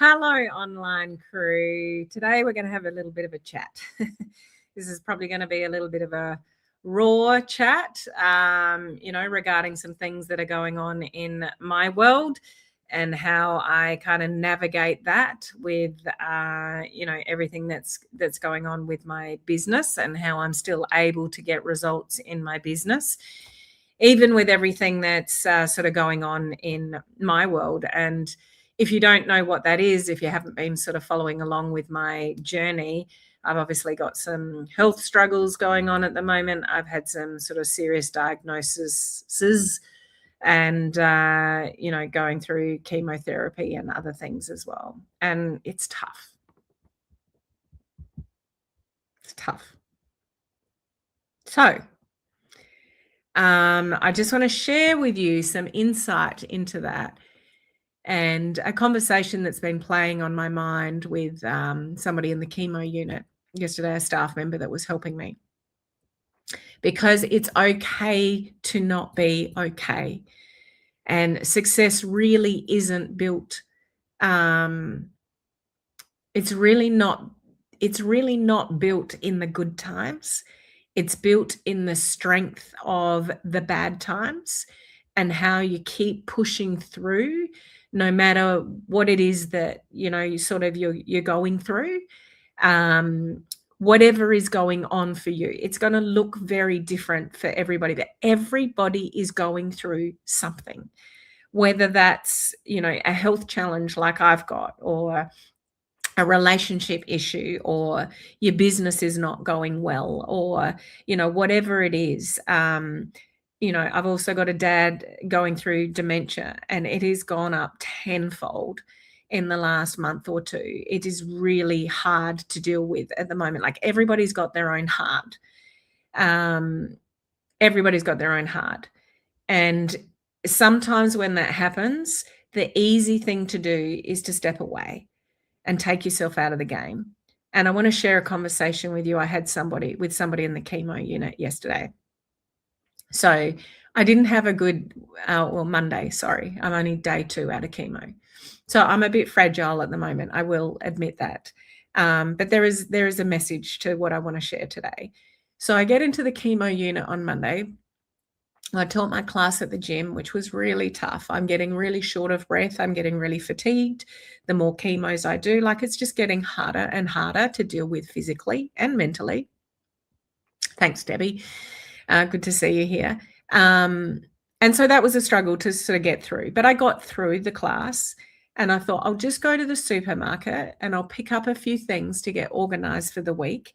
Hello, online crew. Today we're going to have a little bit of a chat. This is probably going to be a little bit of a raw chat, regarding some things that are going on in my world and how I kind of navigate that with, everything that's going on with my business and how I'm still able to get results in my business, even with everything that's sort of going on in my world. And if you don't know what that is, if you haven't been sort of following along with my journey, I've obviously got some health struggles going on at the moment. I've had some sort of serious diagnoses and, going through chemotherapy and other things as well. And it's tough. It's tough. So I just want to share with you some insight into that and a conversation that's been playing on my mind with somebody in the chemo unit yesterday, a staff member that was helping me. Because it's okay to not be okay. And success really isn't built, it's really not built in the good times. It's built in the strength of the bad times and how you keep pushing through no matter what it is that, you're going through. Whatever is going on for you, it's going to look very different for everybody, but everybody is going through something, whether that's, a health challenge like I've got, or a relationship issue, or your business is not going well, or, whatever it is. I've also got a dad going through dementia, and it has gone up tenfold in the last month or two. It is really hard to deal with at the moment. Like, everybody's got their own heart. Everybody's got their own heart. And sometimes when that happens, the easy thing to do is to step away and take yourself out of the game. And I want to share a conversation with you. I had somebody in the chemo unit yesterday. So I didn't have a good, Monday, sorry. I'm only day 2 out of chemo. So I'm a bit fragile at the moment. I will admit that. But there is a message to what I want to share today. So I get into the chemo unit on Monday. I taught my class at the gym, which was really tough. I'm getting really short of breath. I'm getting really fatigued. The more chemos I do, it's just getting harder and harder to deal with physically and mentally. Thanks, Debbie. Good to see you here. And so that was a struggle to sort of get through. But I got through the class, and I thought I'll just go to the supermarket and I'll pick up a few things to get organized for the week,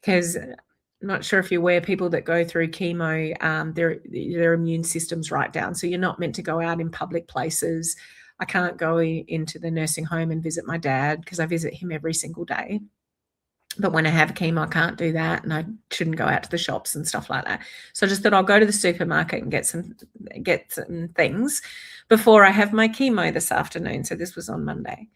because I'm not sure if you're aware, people that go through chemo, their immune system's right down. So you're not meant to go out in public places. I can't go into the nursing home and visit my dad because I visit him every single day. But when I have chemo, I can't do that, and I shouldn't go out to the shops and stuff like that. So I just thought I'll go to the supermarket and get some things before I have my chemo this afternoon. So this was on Monday.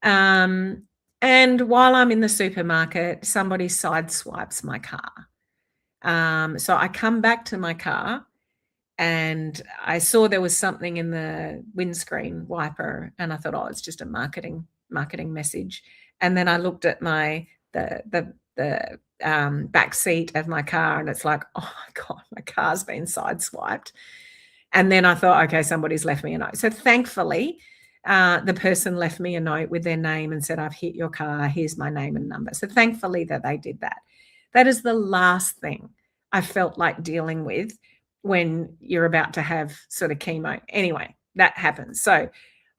And while I'm in the supermarket, somebody sideswipes my car. So I come back to my car, and I saw there was something in the windscreen wiper, and I thought, oh, it's just a marketing message. And then I looked at the back seat of my car, and it's like, oh my God, my car's been sideswiped. And then I thought, okay, somebody's left me a note. So thankfully, the person left me a note with their name and said, I've hit your car. Here's my name and number. So thankfully that they did that. That is the last thing I felt like dealing with when you're about to have sort of chemo. Anyway, that happens. So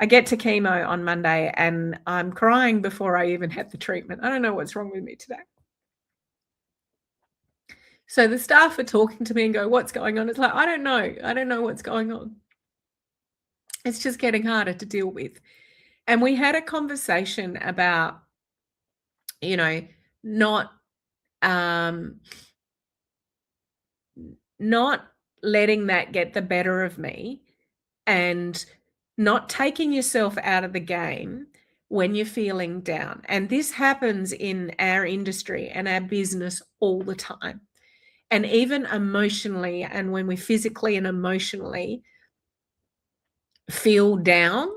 I get to chemo on Monday, and I'm crying before I even had the treatment. I don't know what's wrong with me today. So the staff are talking to me and go, what's going on? It's like, I don't know what's going on. It's just getting harder to deal with. And we had a conversation about, not letting that get the better of me, and not taking yourself out of the game when you're feeling down. And this happens in our industry and our business all the time. And even emotionally, and when we physically and emotionally feel down,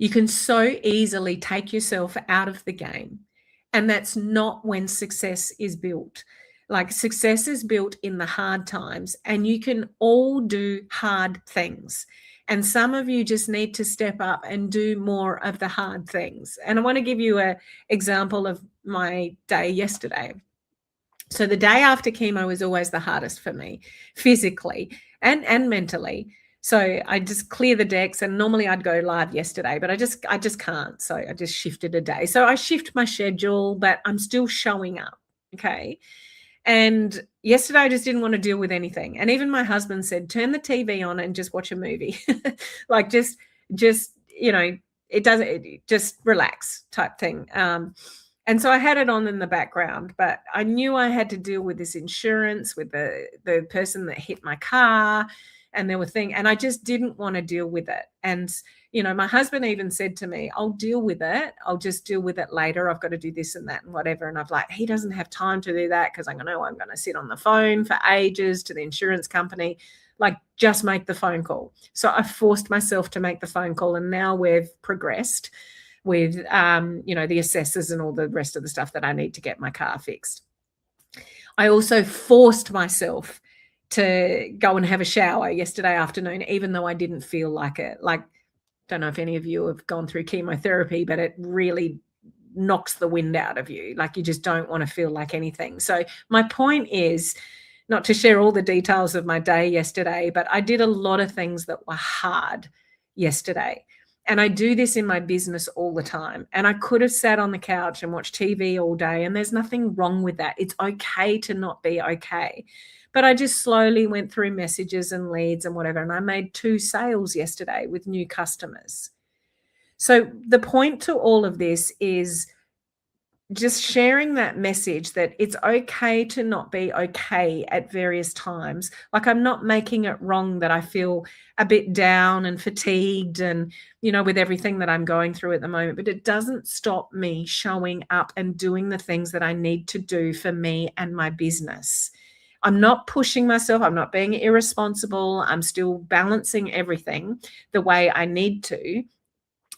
You can so easily take yourself out of the game. And that's not when success is built. Like, success is built in the hard times, and you can all do hard things. And some of you just need to step up and do more of the hard things. And I want to give you an example of my day yesterday. So the day after chemo was always the hardest for me, physically and mentally. So I just clear the decks, and normally I'd go live yesterday, but I just can't. So I just shifted a day. So I shift my schedule, but I'm still showing up. Okay. And yesterday I just didn't want to deal with anything. And even my husband said, turn the TV on and just watch a movie. Like, just, just relax type thing. And so I had it on in the background, but I knew I had to deal with this insurance, with the person that hit my car, and there were things, and I just didn't want to deal with it. And, my husband even said to me, I'll deal with it. I'll just deal with it later. I've got to do this and that and whatever. And I'm like, he doesn't have time to do that, because I know I'm going to sit on the phone for ages to the insurance company. Like, just make the phone call. So I forced myself to make the phone call, and now we've progressed with, the assessors and all the rest of the stuff that I need to get my car fixed. I also forced myself to go and have a shower yesterday afternoon, even though I didn't feel like it. Like, don't know if any of you have gone through chemotherapy, but it really knocks the wind out of you. Like, you just don't want to feel like anything. So my point is not to share all the details of my day yesterday, but I did a lot of things that were hard yesterday. And I do this in my business all the time. And I could have sat on the couch and watched TV all day, and there's nothing wrong with that. It's okay to not be okay. But I just slowly went through messages and leads and whatever. And I made 2 sales yesterday with new customers. So the point to all of this is just sharing that message that it's okay to not be okay at various times. Like, I'm not making it wrong that I feel a bit down and fatigued and, with everything that I'm going through at the moment, but it doesn't stop me showing up and doing the things that I need to do for me and my business. I'm not pushing myself. I'm not being irresponsible. I'm still balancing everything the way I need to.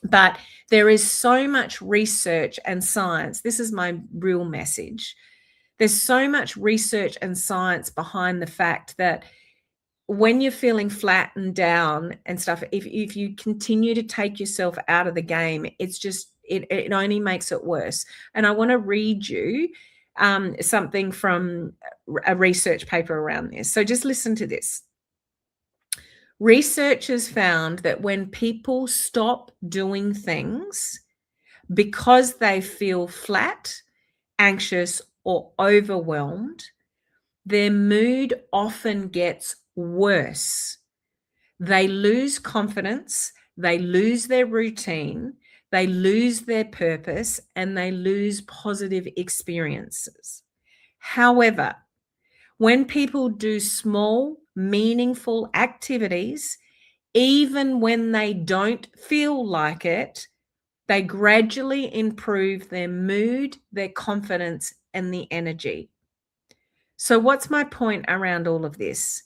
But there is so much research and science. This is my real message. There's so much research and science behind the fact that when you're feeling flat and down and stuff, if you continue to take yourself out of the game, it's just, it only makes it worse. And I want to read you something from a research paper around this. So just listen to this. Researchers found that when people stop doing things because they feel flat, anxious, or overwhelmed, their mood often gets worse. They lose confidence, they lose their routine, they lose their purpose, and they lose positive experiences. However, when people do small, meaningful activities, even when they don't feel like it, they gradually improve their mood, their confidence, and the energy. So what's my point around all of this?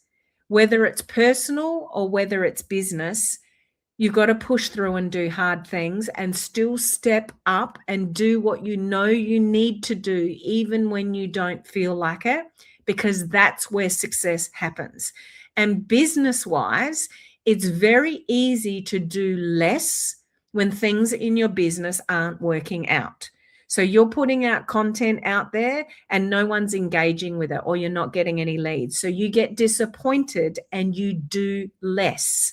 Whether it's personal or whether it's business, you've got to push through and do hard things and still step up and do what you know you need to do, even when you don't feel like it, because that's where success happens. And business-wise, it's very easy to do less when things in your business aren't working out. So you're putting out content out there and no one's engaging with it, or you're not getting any leads. So you get disappointed and you do less.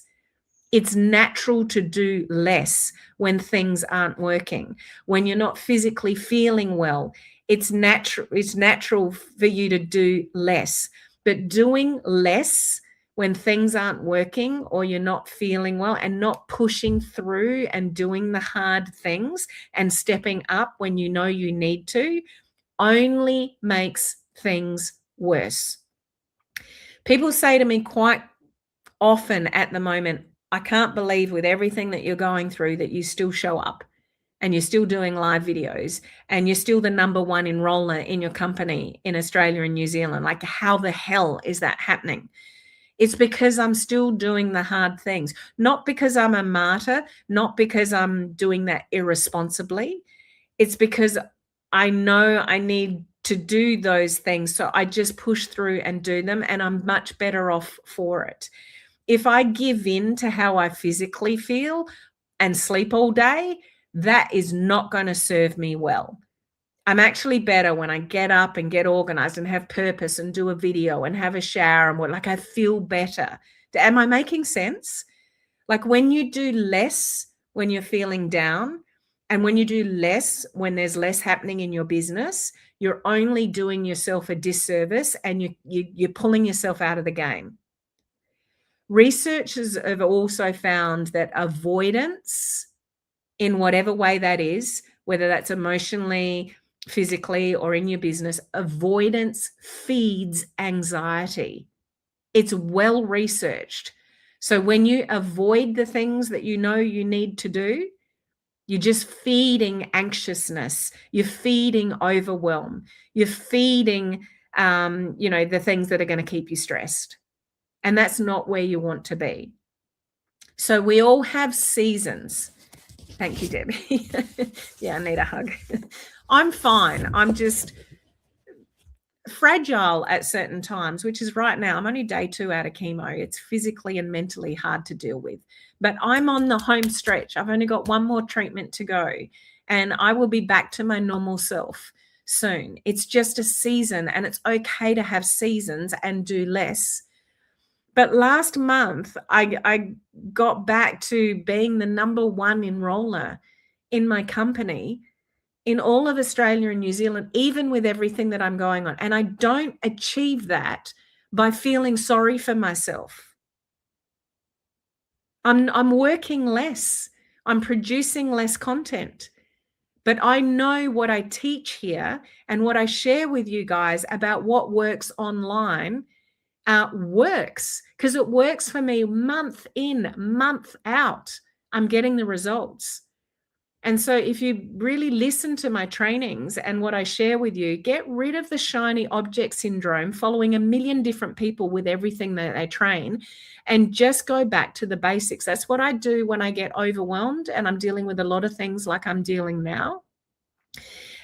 It's natural to do less when things aren't working, when you're not physically feeling well. It's natural for you to do less. But doing less when things aren't working or you're not feeling well, and not pushing through and doing the hard things and stepping up when you know you need to, only makes things worse. People say to me quite often at the moment, I can't believe with everything that you're going through that you still show up and you're still doing live videos and you're still the #1 enroller in your company in Australia and New Zealand. Like, how the hell is that happening? It's because I'm still doing the hard things, not because I'm a martyr, not because I'm doing that irresponsibly. It's because I know I need to do those things. So I just push through and do them, and I'm much better off for it. If I give in to how I physically feel and sleep all day, that is not going to serve me well. I'm actually better when I get up and get organized and have purpose and do a video and have a shower and what, like I feel better. Am I making sense? Like when you do less when you're feeling down, and when you do less when there's less happening in your business, you're only doing yourself a disservice, and you're pulling yourself out of the game. Researchers have also found that avoidance, in whatever way that is, whether that's emotionally, physically, or in your business, avoidance feeds anxiety. It's well researched. So when you avoid the things that you know you need to do, you're just feeding anxiousness. You're feeding overwhelm. You're feeding, the things that are going to keep you stressed. And that's not where you want to be. So we all have seasons. Thank you, Debbie. Yeah, I need a hug. I'm fine. I'm just fragile at certain times, which is right now. I'm only day 2 out of chemo. It's physically and mentally hard to deal with. But I'm on the home stretch. I've only got one more treatment to go, and I will be back to my normal self soon. It's just a season, and it's okay to have seasons and do less. But last month, I got back to being the number 1 enroller in my company in all of Australia and New Zealand, even with everything that I'm going on. And I don't achieve that by feeling sorry for myself. I'm working less. I'm producing less content. But I know what I teach here and what I share with you guys about what works online works, because it works for me month in, month out. I'm getting the results. And so if you really listen to my trainings and what I share with you, get rid of the shiny object syndrome, following a million different people with everything that they train, and just go back to the basics. That's what I do when I get overwhelmed and I'm dealing with a lot of things like I'm dealing now.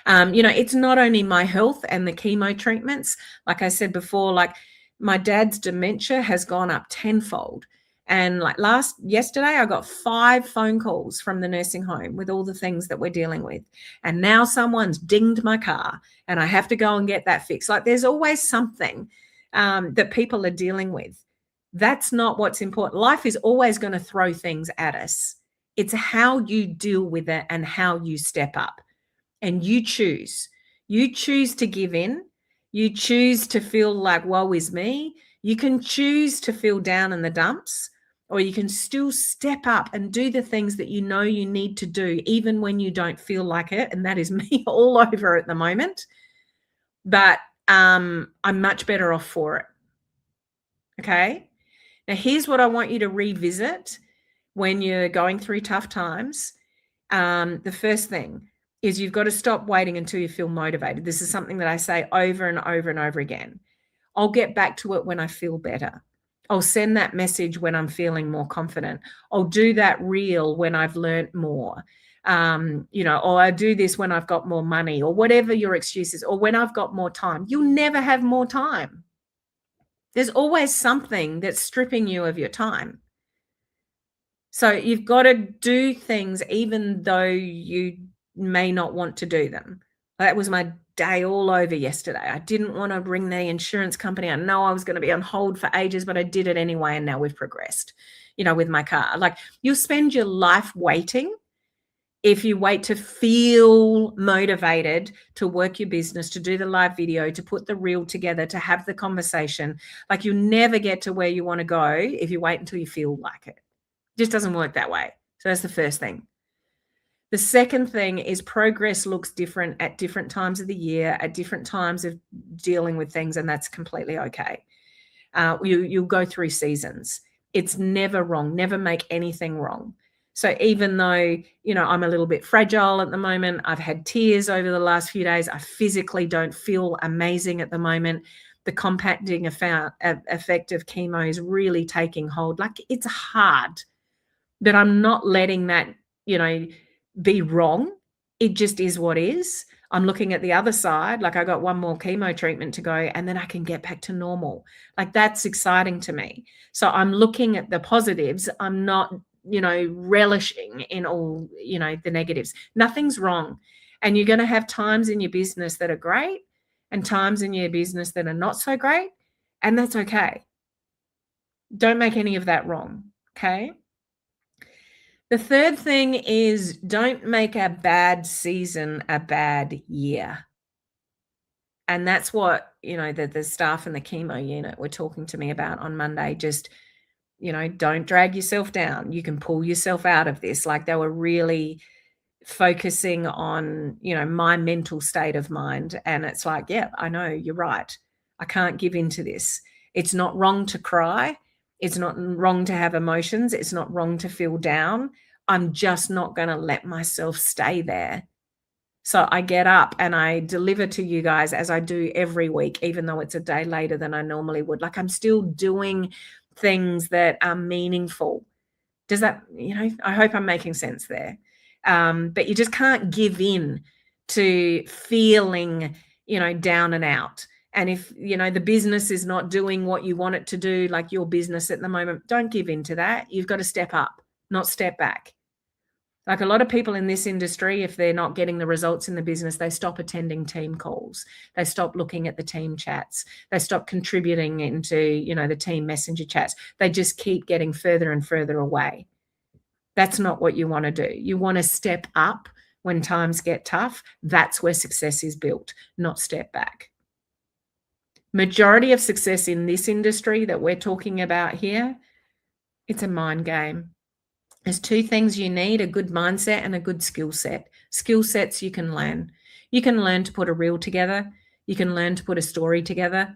It's not only my health and the chemo treatments. Like I said before, like my dad's dementia has gone up tenfold. And like yesterday, I got 5 phone calls from the nursing home with all the things that we're dealing with. And now someone's dinged my car and I have to go and get that fixed. Like there's always something that people are dealing with. That's not what's important. Life is always going to throw things at us. It's how you deal with it and how you step up. And you choose. You choose to give in. You choose to feel like, woe is me. You can choose to feel down in the dumps, or you can still step up and do the things that you know you need to do, even when you don't feel like it. And that is me all over at the moment. But I'm much better off for it. Okay? Now, here's what I want you to revisit when you're going through tough times. The first thing is you've got to stop waiting until you feel motivated. This is something that I say over and over and over again. I'll get back to it when I feel better. I'll send that message when I'm feeling more confident. I'll do that reel when I've learned more. Or I do this when I've got more money, or whatever your excuse is, or when I've got more time. You'll never have more time. There's always something that's stripping you of your time. So you've got to do things even though you may not want to do them. That was my day all over yesterday. I didn't want to ring the insurance company. I know I was going to be on hold for ages, but I did it anyway. And now we've progressed, with my car. Like, you'll spend your life waiting if you wait to feel motivated to work your business, to do the live video, to put the reel together, to have the conversation. Like, you'll never get to where you want to go if you wait until you feel like it. It just doesn't work that way. So that's the first thing. The second thing is progress looks different at different times of the year, at different times of dealing with things, and that's completely okay. You'll go through seasons. It's never wrong. Never make anything wrong. So even though, I'm a little bit fragile at the moment, I've had tears over the last few days, I physically don't feel amazing at the moment, the compounding effect of chemo is really taking hold. Like, it's hard, but I'm not letting that, be wrong. It just is what is. I'm looking at the other side. Like, I got one more chemo treatment to go, and then I can get back to normal. Like, that's exciting to me. So I'm looking at the positives. I'm not, relishing in all, the negatives. Nothing's wrong. And you're going to have times in your business that are great and times in your business that are not so great. And that's okay. Don't make any of that wrong. Okay. The third thing is, don't make a bad season a bad year. And that's what, the staff in the chemo unit were talking to me about on Monday. Just, don't drag yourself down. You can pull yourself out of this. Like, they were really focusing on, my mental state of mind. And it's like, yeah, I know, you're right. I can't give into this. It's not wrong to cry. It's not wrong to have emotions. It's not wrong to feel down. I'm just not going to let myself stay there. So I get up and I deliver to you guys, as I do every week, even though it's a day later than I normally would. Like, I'm still doing things that are meaningful. Does that, I hope I'm making sense there. But you just can't give in to feeling, down and out. And if, the business is not doing what you want it to do, like your business at the moment, don't give in to that. You've got to step up, not step back. Like, a lot of people in this industry, if they're not getting the results in the business, they stop attending team calls. They stop looking at the team chats. They stop contributing into, the team messenger chats. They just keep getting further and further away. That's not what you want to do. You want to step up when times get tough. That's where success is built, not step back. Majority of success in this industry that we're talking about here, it's a mind game. There's two things you need: a good mindset and a good skill set. Skill sets you can learn. You can learn to put a reel together. You can learn to put a story together.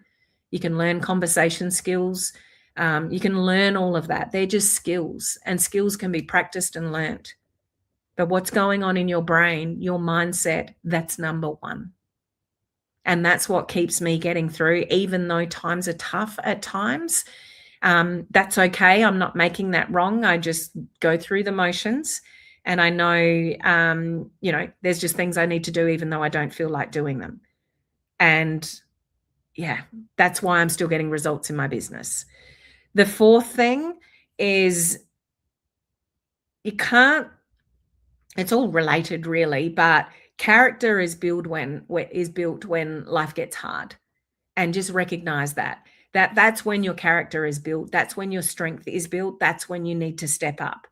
You can learn conversation skills. You can learn all of that. They're just skills, and skills can be practiced and learned. But what's going on in your brain, your mindset, that's number one. And that's what keeps me getting through, even though times are tough at times. That's okay. I'm not making that wrong. I just go through the motions, and I know, there's just things I need to do, even though I don't feel like doing them. And yeah, that's why I'm still getting results in my business. The fourth thing is, it's all related really, but character is built when life gets hard. And just recognize that's when your character is built. That's when your strength is built. That's when you need to step up.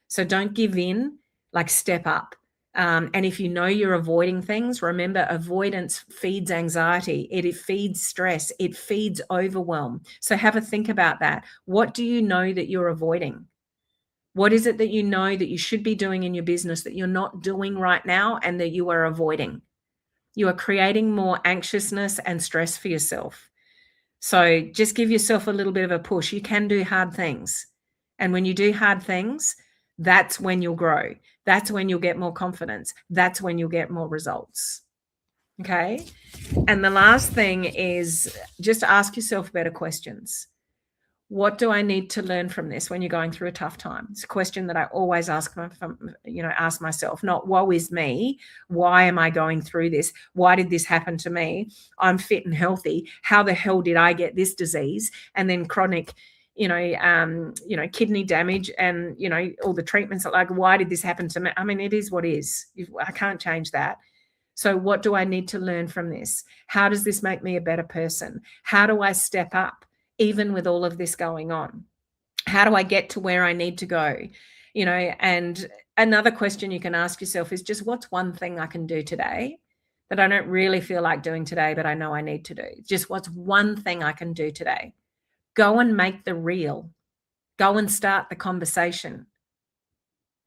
So don't give in, like, step up. And if you know you're avoiding things, remember, avoidance feeds anxiety. It feeds stress. It feeds overwhelm. So have a think about that. What do you know that you're avoiding? What is it that you know that you should be doing in your business that you're not doing right now and that you are avoiding? You are creating more anxiousness and stress for yourself. So just give yourself a little bit of a push. You can do hard things. And when you do hard things, that's when you'll grow. That's when you'll get more confidence. That's when you'll get more results. Okay. And the last thing is, just ask yourself better questions. What do I need to learn from this when you're going through a tough time? It's a question that I always ask myself, not woe is me. Why am I going through this? Why did this happen to me? I'm fit and healthy. How the hell did I get this disease? And then chronic, kidney damage and, all the treatments. Like, why did this happen to me? I mean, it is what is. I can't change that. So what do I need to learn from this? How does this make me a better person? How do I step up? Even with all of this going on, how do I get to where I need to go? And another question you can ask yourself is just, what's one thing I can do today that I don't really feel like doing today, but I know I need to do? Just what's one thing I can do today? Go and make the reel. Go and start the conversation.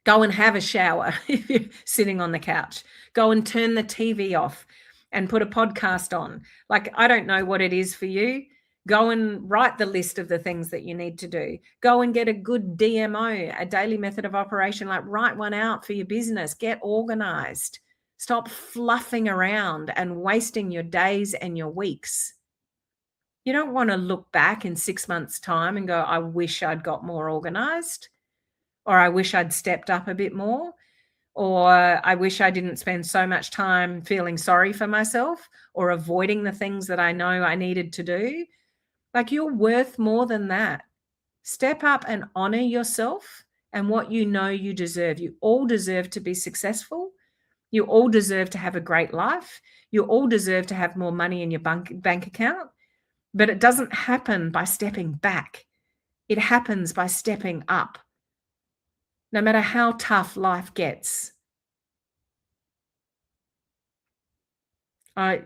Go and have a shower if you're sitting on the couch. Go and turn the TV off and put a podcast on. Like, I don't know what it is for you. Go and write the list of the things that you need to do. Go and get a good DMO, a daily method of operation. Like, write one out for your business. Get organized. Stop fluffing around and wasting your days and your weeks. You don't want to look back in 6 months' time and go, I wish I'd got more organized, or I wish I'd stepped up a bit more, or I wish I didn't spend so much time feeling sorry for myself or avoiding the things that I know I needed to do. Like, you're worth more than that. Step up and honor yourself and what you know you deserve. You all deserve to be successful. You all deserve to have a great life. You all deserve to have more money in your bank account. But it doesn't happen by stepping back. It happens by stepping up. No matter how tough life gets. I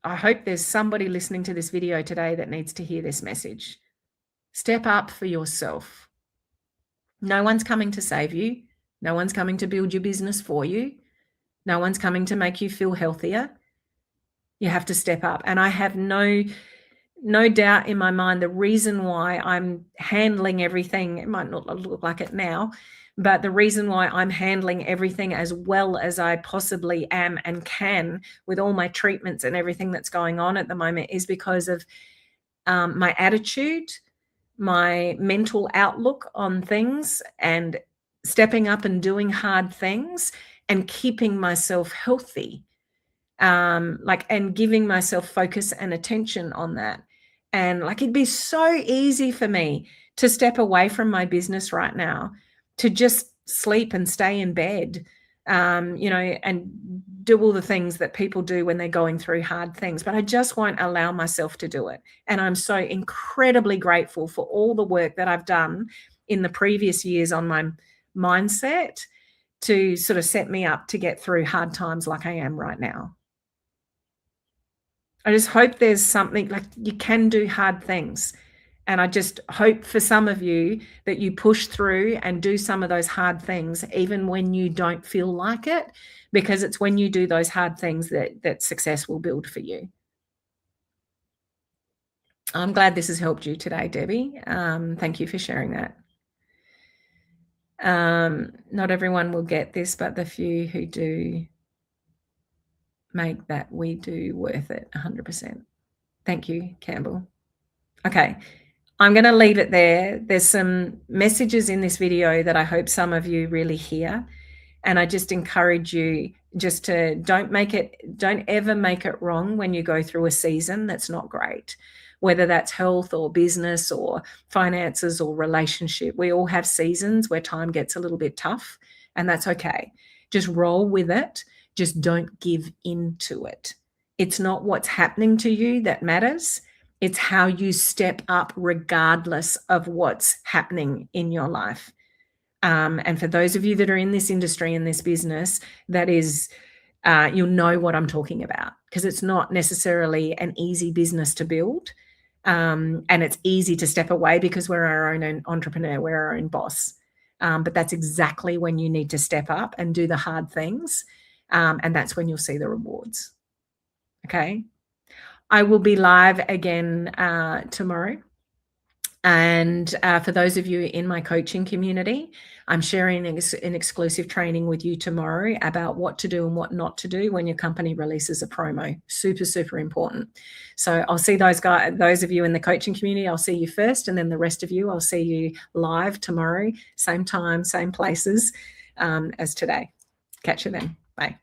hope there's somebody listening to this video today that needs to hear this message. Step up for yourself. No one's coming to save you. No one's coming to build your business for you. No one's coming to make you feel healthier. You have to step up. And I have no doubt in my mind the reason why I'm handling everything, it might not look like it now, but the reason why I'm handling everything as well as I possibly am and can with all my treatments and everything that's going on at the moment is because of my attitude, my mental outlook on things, and stepping up and doing hard things and keeping myself healthy, and giving myself focus and attention on that. And it'd be so easy for me to step away from my business right now, to just sleep and stay in bed, and do all the things that people do when they're going through hard things. But I just won't allow myself to do it. And I'm so incredibly grateful for all the work that I've done in the previous years on my mindset to sort of set me up to get through hard times like I am right now. I just hope there's something, like, you can do hard things. And I just hope for some of you that you push through and do some of those hard things, even when you don't feel like it, because it's when you do those hard things that success will build for you. I'm glad this has helped you today, Debbie. Thank you for sharing that. Not everyone will get this, but the few who do make that we do worth it 100%. Thank you, Campbell. Okay, I'm going to leave it there. There's some messages in this video that I hope some of you really hear. And I just encourage you just to don't ever make it wrong when you go through a season that's not great, whether that's health or business or finances or relationship. We all have seasons where time gets a little bit tough, and that's okay. Just roll with it. Just don't give into it. It's not what's happening to you that matters. It's how you step up regardless of what's happening in your life. And for those of you that are in this industry, in this business, that is, you'll know what I'm talking about, because it's not necessarily an easy business to build. And it's easy to step away because we're our own entrepreneur, we're our own boss. But that's exactly when you need to step up and do the hard things. And that's when you'll see the rewards. Okay. I will be live again tomorrow. And for those of you in my coaching community, I'm sharing an exclusive training with you tomorrow about what to do and what not to do when your company releases a promo. Super, super important. So I'll see those of you in the coaching community, I'll see you first, and then the rest of you, I'll see you live tomorrow, same time, same places as today. Catch you then. Bye.